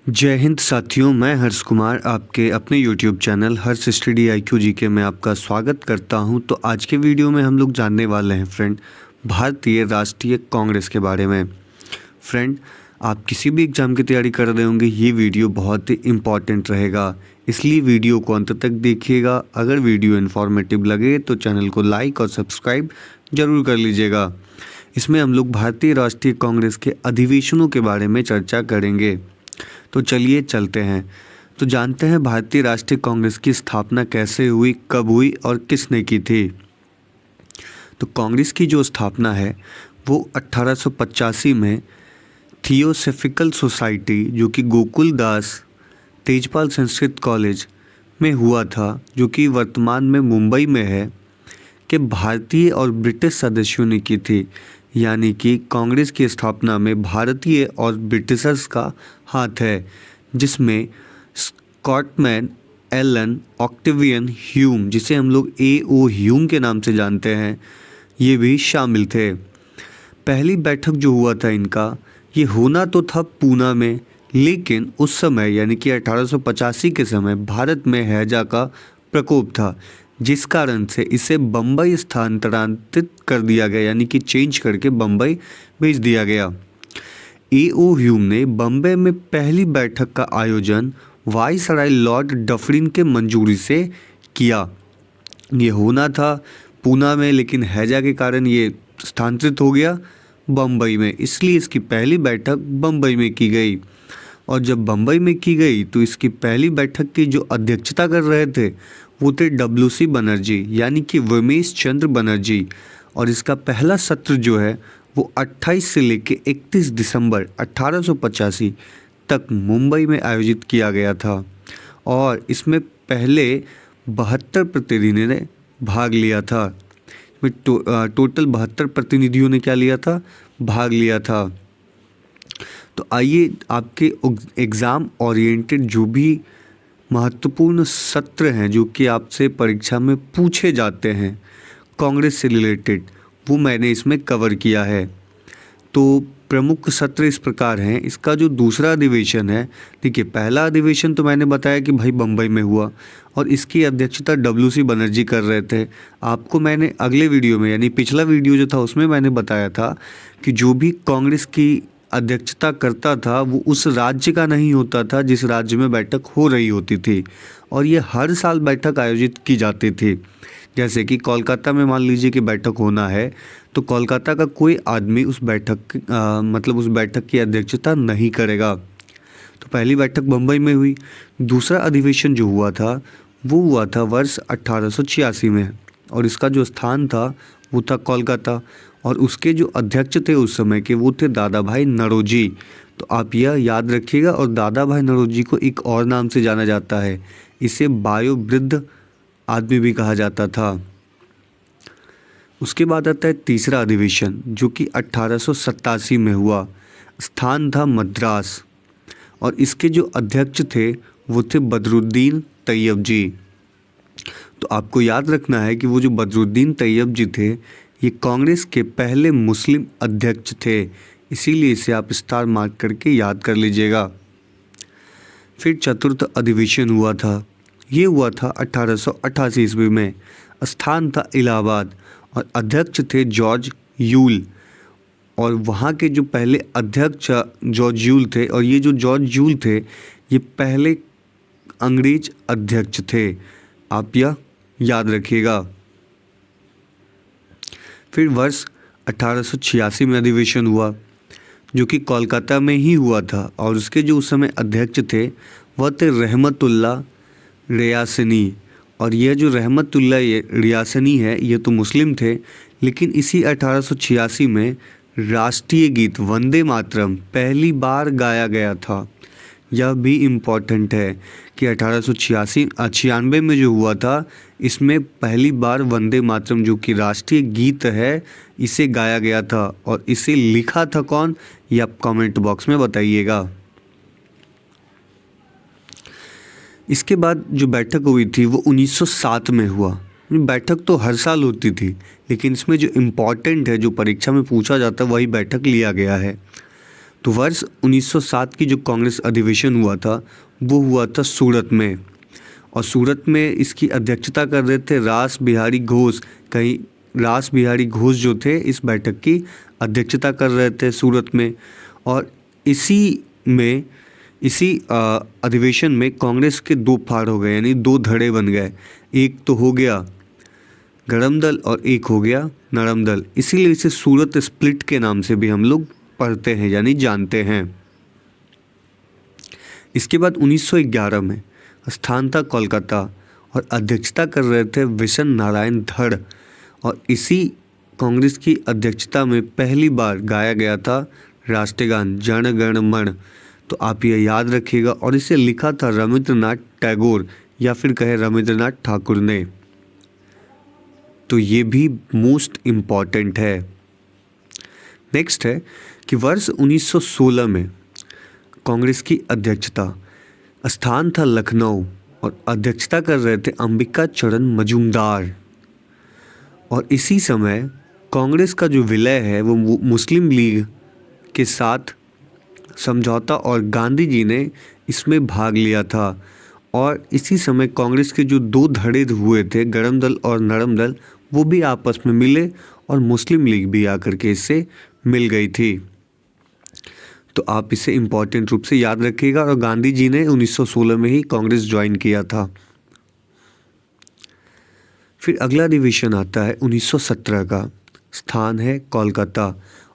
जय हिंद साथियों, मैं हर्ष कुमार आपके अपने YouTube चैनल हर्ष स्टडी IQ GK में आपका स्वागत करता हूं। तो आज के वीडियो में हम लोग जानने वाले हैं फ्रेंड, भारतीय राष्ट्रीय कांग्रेस के बारे में। फ्रेंड, आप किसी भी एग्ज़ाम की तैयारी कर रहे होंगे, ये वीडियो बहुत ही इम्पॉर्टेंट रहेगा, इसलिए वीडियो को अंत तक देखिएगा। अगर वीडियो इन्फॉर्मेटिव लगे तो चैनल को लाइक और सब्सक्राइब ज़रूर कर लीजिएगा। इसमें हम लोग भारतीय राष्ट्रीय कांग्रेस के अधिवेशनों के बारे में चर्चा करेंगे। तो चलिए चलते हैं। तो जानते हैं भारतीय राष्ट्रीय कांग्रेस की स्थापना कैसे हुई, कब हुई और किसने की थी। तो कांग्रेस की जो स्थापना है वो 1885 में थियोसॉफिकल सोसाइटी, जो कि गोकुल दास तेजपाल संस्कृत कॉलेज में हुआ था, जो कि वर्तमान में मुंबई में है, कि भारतीय और ब्रिटिश सदस्यों ने की थी। यानी कि कांग्रेस की स्थापना में भारतीय और ब्रिटिशर्स का हाथ है, जिसमें स्कॉटमैन, एलन, ऑक्टेवियन ह्यूम, जिसे हम लोग A.O. ह्यूम के नाम से जानते हैं, ये भी शामिल थे। पहली बैठक जो हुआ था इनका, ये होना तो था पूना में, लेकिन उस समय यानी कि 1885 के समय भारत में हैजा का प्रकोप था, जिस कारण से इसे बम्बई स्थानांतरित कर दिया गया, यानी कि चेंज करके बम्बई भेज दिया गया। A.O. ह्यूम ने बम्बई में पहली बैठक का आयोजन वायसराय लॉर्ड डफरिन के मंजूरी से किया। ये होना था पूना में, लेकिन हैजा के कारण ये स्थानांतरित हो गया बम्बई में, इसलिए इसकी पहली बैठक बम्बई में की गई। और जब बम्बई में की गई तो इसकी पहली बैठक की जो अध्यक्षता कर रहे थे वो थे WC बनर्जी, यानी कि वमेश चंद्र बनर्जी। और इसका पहला सत्र जो है वो 28 से लेकर 31 दिसंबर 1885 तक मुंबई में आयोजित किया गया था। और इसमें पहले 72 प्रतिनिधियों ने भाग लिया था। इसमें टोटल 72 प्रतिनिधियों ने क्या लिया था, भाग लिया था। तो आइए आपके एग्ज़ाम ओरिएंटेड जो भी महत्वपूर्ण सत्र हैं जो कि आपसे परीक्षा में पूछे जाते हैं कांग्रेस से रिलेटेड, वो मैंने इसमें कवर किया है। तो प्रमुख सत्र इस प्रकार हैं। इसका जो दूसरा अधिवेशन है, देखिए पहला अधिवेशन तो मैंने बताया कि भाई बम्बई में हुआ और इसकी अध्यक्षता WC बनर्जी कर रहे थे। आपको मैंने अगले वीडियो में, यानी पिछला वीडियो जो था उसमें मैंने बताया था कि जो भी कांग्रेस की अध्यक्षता करता था वो उस राज्य का नहीं होता था जिस राज्य में बैठक हो रही होती थी, और ये हर साल बैठक आयोजित की जाती थी। जैसे कि कोलकाता में मान लीजिए कि बैठक होना है, तो कोलकाता का कोई आदमी उस बैठक की अध्यक्षता नहीं करेगा। तो पहली बैठक बम्बई में हुई। दूसरा अधिवेशन जो हुआ था वो हुआ था वर्ष 1886 में, और इसका जो स्थान था वो था कोलकाता, और उसके जो अध्यक्ष थे उस समय के वो थे दादा भाई नौरोजी। तो आप यह याद रखिएगा। और दादा भाई नौरोजी को एक और नाम से जाना जाता है, इसे बायोवृद्ध आदमी भी कहा जाता था। उसके बाद आता है तीसरा अधिवेशन, जो कि 1887 में हुआ। स्थान था मद्रास, और इसके जो अध्यक्ष थे वो थे बदरुद्दीन तैयब जी। तो आपको याद रखना है कि वो जो बदरुद्दीन तैयब जी थे, ये कांग्रेस के पहले मुस्लिम अध्यक्ष थे, इसीलिए इसे आप स्टार मार्क करके याद कर लीजिएगा। फिर चतुर्थ अधिवेशन हुआ था, ये हुआ था 1888 ईस्वी में। स्थान था इलाहाबाद, और अध्यक्ष थे जॉर्ज यूल। और वहाँ के जो पहले अध्यक्ष जॉर्ज यूल थे, और ये जो जॉर्ज यूल थे ये पहले अंग्रेज अध्यक्ष थे, आप यह याद रखिएगा। फिर वर्ष 1886 में अधिवेशन हुआ, जो कि कोलकाता में ही हुआ था, और उसके जो उस समय अध्यक्ष थे वह थे रहमतुल्लाह रियासनी। और यह जो रहमतुल्लाह रियासनी है ये तो मुस्लिम थे, लेकिन इसी 1886 में राष्ट्रीय गीत वंदे मातरम पहली बार गाया गया था। यह भी इम्पॉर्टेंट है कि 1896 में जो हुआ था, इसमें पहली बार वंदे मातरम जो कि राष्ट्रीय गीत है इसे गाया गया था। और इसे लिखा था कौन, ये आप कमेंट बॉक्स में बताइएगा। इसके बाद जो बैठक हुई थी वो 1907 में हुआ। बैठक तो हर साल होती थी, लेकिन इसमें जो इम्पॉर्टेंट है, जो परीक्षा में पूछा जाता है, वही बैठक लिया गया है। तो वर्ष 1907 की जो कांग्रेस अधिवेशन हुआ था वो हुआ था सूरत में, और सूरत में इसकी अध्यक्षता कर रहे थे रास बिहारी घोष। रास बिहारी घोष जो थे इस बैठक की अध्यक्षता कर रहे थे सूरत में। और इसी अधिवेशन में कांग्रेस के दो फाड़ हो गए, यानी दो धड़े बन गए। एक तो हो गया गरम दल और एक हो गया नरम दल, इसीलिए इसे सूरत स्प्लिट के नाम से भी हम लोग पढ़ते हैं यानी जानते हैं। इसके बाद 1911 में स्थान था कोलकाता और अध्यक्षता कर रहे थे विशन नारायण धड़, और इसी कांग्रेस की अध्यक्षता में पहली बार गाया गया था राष्ट्रगान जन गण मन। तो आप ये याद रखिएगा, और इसे लिखा था रविंद्रनाथ टैगोर या फिर कहे रविंद्रनाथ ठाकुर ने। तो ये भी मोस्ट इम्पॉर्टेंट है। नेक्स्ट है कि वर्ष 1916 में कांग्रेस की अध्यक्षता, स्थान था लखनऊ और अध्यक्षता कर रहे थे अंबिका चरण मजूमदार। और इसी समय कांग्रेस का जो विलय है वो मुस्लिम लीग के साथ समझौता और गांधी जी ने इसमें भाग लिया था। और इसी समय कांग्रेस के जो दो धड़े हुए थे गरम दल और नरम दल, वो भी आपस में मिले और मुस्लिम लीग भी आकर के इससे मिल गई थी। तो आप इसे इम्पॉर्टेंट रूप से याद रखिएगा। और गांधी जी ने 1916 में ही कांग्रेस ज्वाइन किया था। फिर अगला अधिवेशन आता है 1917 का, स्थान है कोलकाता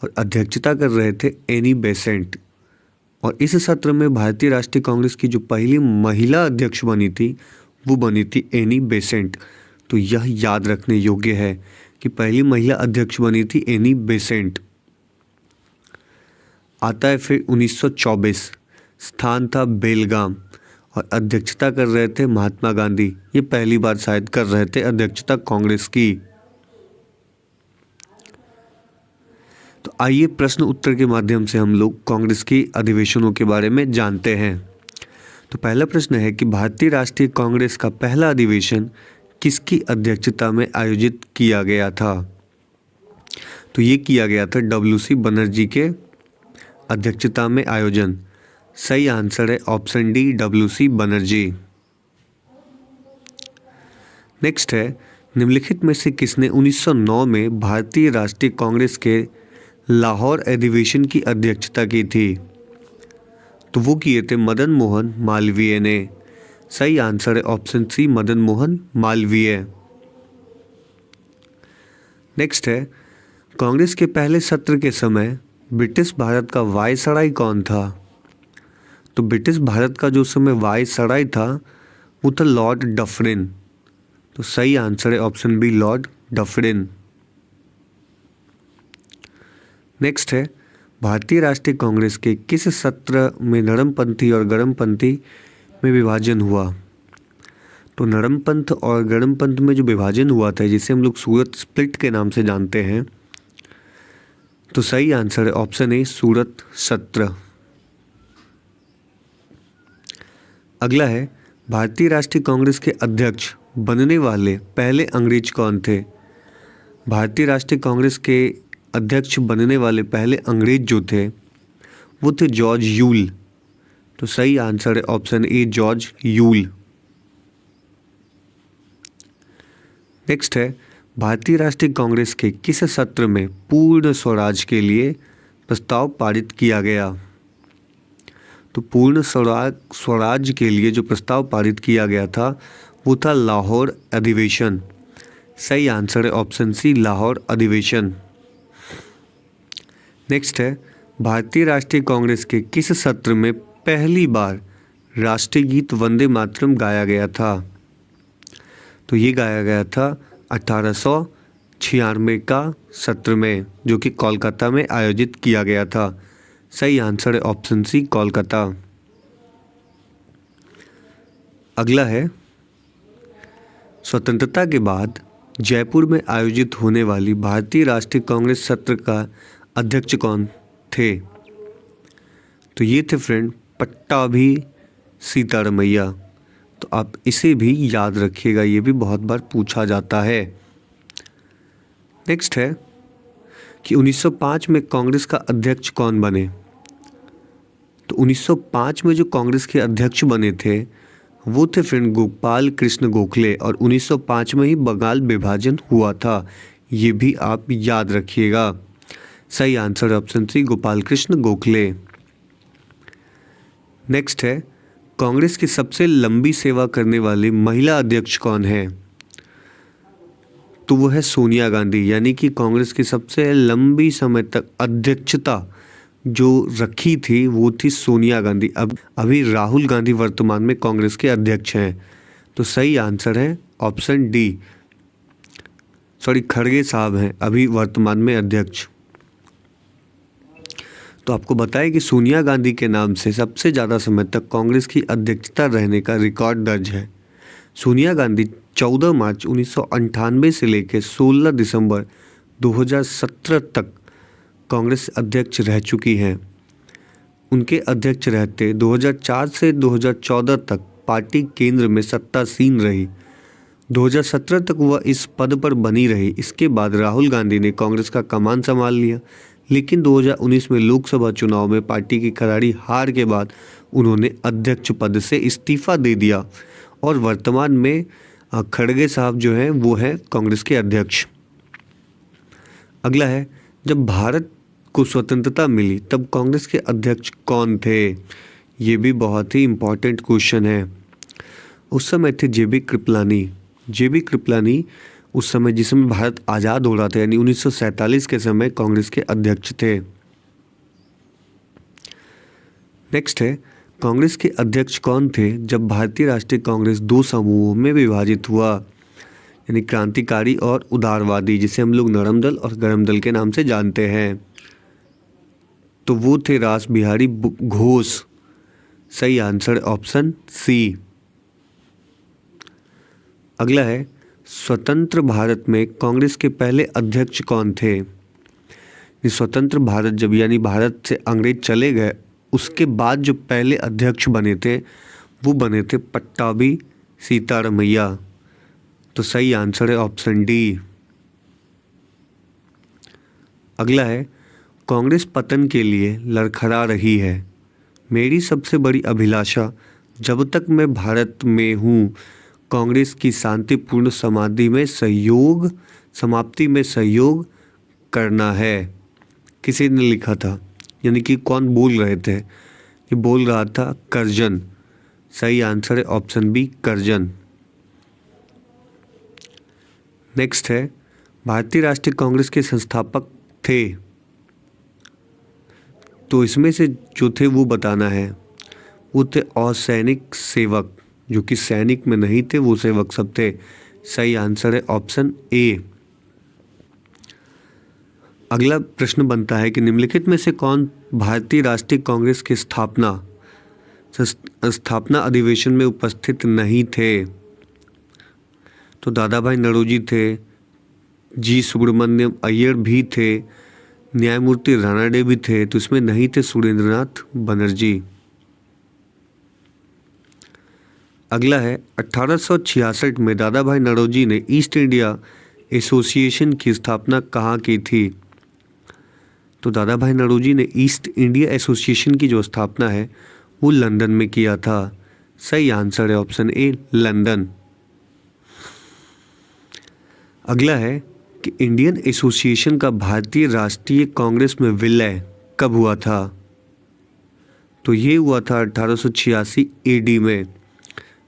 और अध्यक्षता कर रहे थे एनी बेसेंट। और इस सत्र में भारतीय राष्ट्रीय कांग्रेस की जो पहली महिला अध्यक्ष बनी थी वो बनी थी एनी बेसेंट। तो यह याद रखने योग्य है कि पहली महिला अध्यक्ष बनी थी एनी बेसेंट। आता है फिर 1924, स्थान था बेलगाम और अध्यक्षता कर रहे थे महात्मा गांधी। ये पहली बार शायद कर रहे थे अध्यक्षता कांग्रेस की। तो आइए प्रश्न उत्तर के माध्यम से हम लोग कांग्रेस की अधिवेशनों के बारे में जानते हैं। तो पहला प्रश्न है कि भारतीय राष्ट्रीय कांग्रेस का पहला अधिवेशन किसकी अध्यक्षता में आयोजित किया गया था? तो ये किया गया था WC बनर्जी के अध्यक्षता में आयोजन। सही आंसर है option D, WC Banerjee. Next है, निम्नलिखित में से किसने 1909 में भारतीय राष्ट्रीय कांग्रेस के लाहौर अधिवेशन की अध्यक्षता की थी? तो वो किए थे मदन मोहन मालवीय ने। सही आंसर है option C, Madan Mohan Malviya. Next है, कांग्रेस के पहले सत्र के समय ब्रिटिश भारत का वायसराय कौन था? तो ब्रिटिश भारत का जो समय वायसराय था वो था लॉर्ड डफरिन। तो सही आंसर है option B, Lord Dufferin. Next है, भारतीय राष्ट्रीय कांग्रेस के किस सत्र में नरमपंथी और गरमपंथी में विभाजन हुआ? तो नरमपंथ और गरमपंथ में जो विभाजन हुआ था जिसे हम लोग सूरत स्प्लिट के नाम से जानते हैं, तो सही आंसर है ऑप्शन ए, सूरत सत्र। अगला है, भारतीय राष्ट्रीय कांग्रेस के अध्यक्ष बनने वाले पहले अंग्रेज कौन थे? भारतीय राष्ट्रीय कांग्रेस के अध्यक्ष बनने वाले पहले अंग्रेज जो थे वो थे जॉर्ज यूल। तो सही आंसर है option A, George Yule. Next है, भारतीय राष्ट्रीय कांग्रेस के किस सत्र में पूर्ण स्वराज के लिए प्रस्ताव पारित किया गया? तो पूर्ण स्वराज के लिए जो प्रस्ताव पारित किया गया था वो था लाहौर अधिवेशन। सही आंसर है ऑप्शन सी, लाहौर अधिवेशन। नेक्स्ट है, भारतीय राष्ट्रीय कांग्रेस के किस सत्र में पहली बार राष्ट्रीय गीत वंदे मातरम गाया गया था? तो ये गाया गया था 1896 का सत्र में, जो कि कोलकाता में आयोजित किया गया था। सही आंसर है ऑप्शन सी, कोलकाता। अगला है, स्वतंत्रता के बाद जयपुर में आयोजित होने वाली भारतीय राष्ट्रीय कांग्रेस सत्र का अध्यक्ष कौन थे? तो ये थे फ्रेंड पट्टाभी सीतारमैया। तो आप इसे भी याद रखिएगा, ये भी बहुत बार पूछा जाता है। नेक्स्ट है कि 1905 में कांग्रेस का अध्यक्ष कौन बने? तो 1905 में जो कांग्रेस के अध्यक्ष बने थे वो थे फ्रेंड गोपाल कृष्ण गोखले, और 1905 में ही बंगाल विभाजन हुआ था। ये भी आप याद रखिएगा। सही answer option C, Gopal Krishna Gokhale. Next है, कांग्रेस की सबसे लंबी सेवा करने वाली महिला अध्यक्ष कौन है? तो वो है सोनिया गांधी। यानी कि कांग्रेस की सबसे लंबी समय तक अध्यक्षता जो रखी थी वो थी सोनिया गांधी। अब अभी राहुल गांधी वर्तमान में कांग्रेस के अध्यक्ष हैं। तो सही आंसर है ऑप्शन डी, खड़गे साहब हैं अभी वर्तमान में अध्यक्ष। तो आपको बताएं कि सोनिया गांधी के नाम से सबसे ज़्यादा समय तक कांग्रेस की अध्यक्षता रहने का रिकॉर्ड दर्ज है। सोनिया गांधी 14 मार्च 1998 से लेकर 16 दिसंबर 2017 तक कांग्रेस अध्यक्ष रह चुकी हैं। उनके अध्यक्ष रहते 2004 से 2014 तक पार्टी केंद्र में सत्तासीन रही। 2017 तक वह इस पद पर बनी रही। इसके बाद राहुल गांधी ने कांग्रेस का कमान संभाल लिया, लेकिन 2019 में लोकसभा चुनाव में पार्टी की करारी हार के बाद उन्होंने अध्यक्ष पद से इस्तीफा दे दिया और वर्तमान में खड़गे साहब जो हैं वो हैं कांग्रेस के अध्यक्ष। अगला है, जब भारत को स्वतंत्रता मिली तब कांग्रेस के अध्यक्ष कौन थे? ये भी बहुत ही इम्पोर्टेंट क्वेश्चन है। उस समय थे जेबी कृपलानी। जेबी कृपलानी उस समय जिस समय भारत आज़ाद हो रहा था यानी 1947 के समय कांग्रेस के अध्यक्ष थे। नेक्स्ट है, कांग्रेस के अध्यक्ष कौन थे जब भारतीय राष्ट्रीय कांग्रेस दो समूहों में विभाजित हुआ? यानी क्रांतिकारी और उदारवादी, जिसे हम लोग नरम दल और गरम दल के नाम से जानते हैं। तो वो थे रास बिहारी घोष। सही आंसर ऑप्शन सी। अगला है, स्वतंत्र भारत में कांग्रेस के पहले अध्यक्ष कौन थे? स्वतंत्र भारत जब यानी भारत से अंग्रेज चले गए उसके बाद जो पहले अध्यक्ष बने थे वो बने थे पट्टाभी सीतारमैया। तो सही आंसर है ऑप्शन डी। अगला है, कांग्रेस पतन के लिए लड़खड़ा रही है। मेरी सबसे बड़ी अभिलाषा जब तक मैं भारत में हूँ कांग्रेस की शांतिपूर्ण समाप्ति में सहयोग करना है। किसी ने लिखा था, यानी कि कौन बोल रहे थे? ये बोल रहा था करजन। सही आंसर है ऑप्शन बी, करजन। नेक्स्ट है, भारतीय राष्ट्रीय कांग्रेस के संस्थापक थे। तो इसमें से जो थे वो बताना है। वो थे असैनिक सेवक, जो कि सैनिक में नहीं थे, वो सेवक सब थे। सही आंसर है ऑप्शन ए। अगला प्रश्न बनता है कि निम्नलिखित में से कौन भारतीय राष्ट्रीय कांग्रेस के स्थापना अधिवेशन में उपस्थित नहीं थे? तो दादा भाई नौरोजी थे, जी सुब्रमण्यम अय्यर भी थे, न्यायमूर्ति रानाडे भी थे। तो इसमें नहीं थे सुरेंद्रनाथ बनर्जी। अगला है, 1866 में दादा भाई नौरोजी ने ईस्ट इंडिया एसोसिएशन की स्थापना कहाँ की थी? तो दादा भाई नौरोजी ने ईस्ट इंडिया एसोसिएशन की जो स्थापना है वो लंदन में किया था। सही आंसर है ऑप्शन ए, लंदन। अगला है कि इंडियन एसोसिएशन का भारतीय राष्ट्रीय कांग्रेस में विलय कब हुआ था? तो ये हुआ था 1886 एडी में।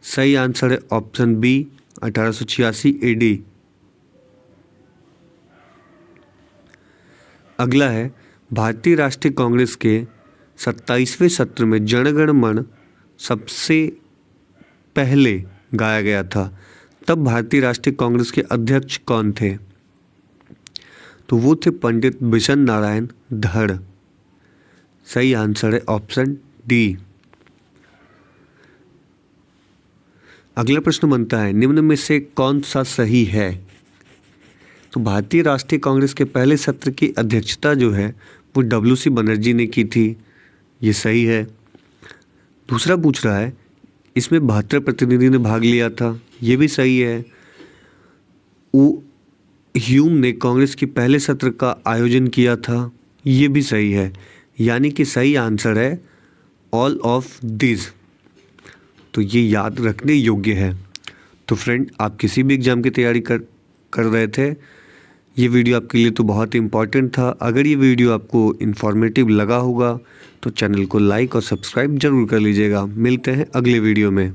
सही आंसर है ऑप्शन बी, 1886 एडी। अगला है, भारतीय राष्ट्रीय कांग्रेस के 27वें सत्र में जनगण मन सबसे पहले गाया गया था। तब भारतीय राष्ट्रीय कांग्रेस के अध्यक्ष कौन थे? तो वो थे पंडित बिशन नारायण धड़। सही आंसर है ऑप्शन डी। अगला प्रश्न बनता है, निम्न में से कौन सा सही है? तो भारतीय राष्ट्रीय कांग्रेस के पहले सत्र की अध्यक्षता जो है वो WC बनर्जी ने की थी। ये सही है। दूसरा पूछ रहा है, इसमें 72 प्रतिनिधि ने भाग लिया था। ये भी सही है। ह्यूम ने कांग्रेस की पहले सत्र का आयोजन किया था। ये भी सही है। यानी कि सही आंसर है ऑल ऑफ दिस। तो ये याद रखने योग्य है। तो फ्रेंड, आप किसी भी एग्ज़ाम की तैयारी कर रहे थे, ये वीडियो आपके लिए तो बहुत ही इम्पॉर्टेंट था। अगर ये वीडियो आपको इन्फॉर्मेटिव लगा होगा तो चैनल को लाइक और सब्सक्राइब ज़रूर कर लीजिएगा। मिलते हैं अगले वीडियो में।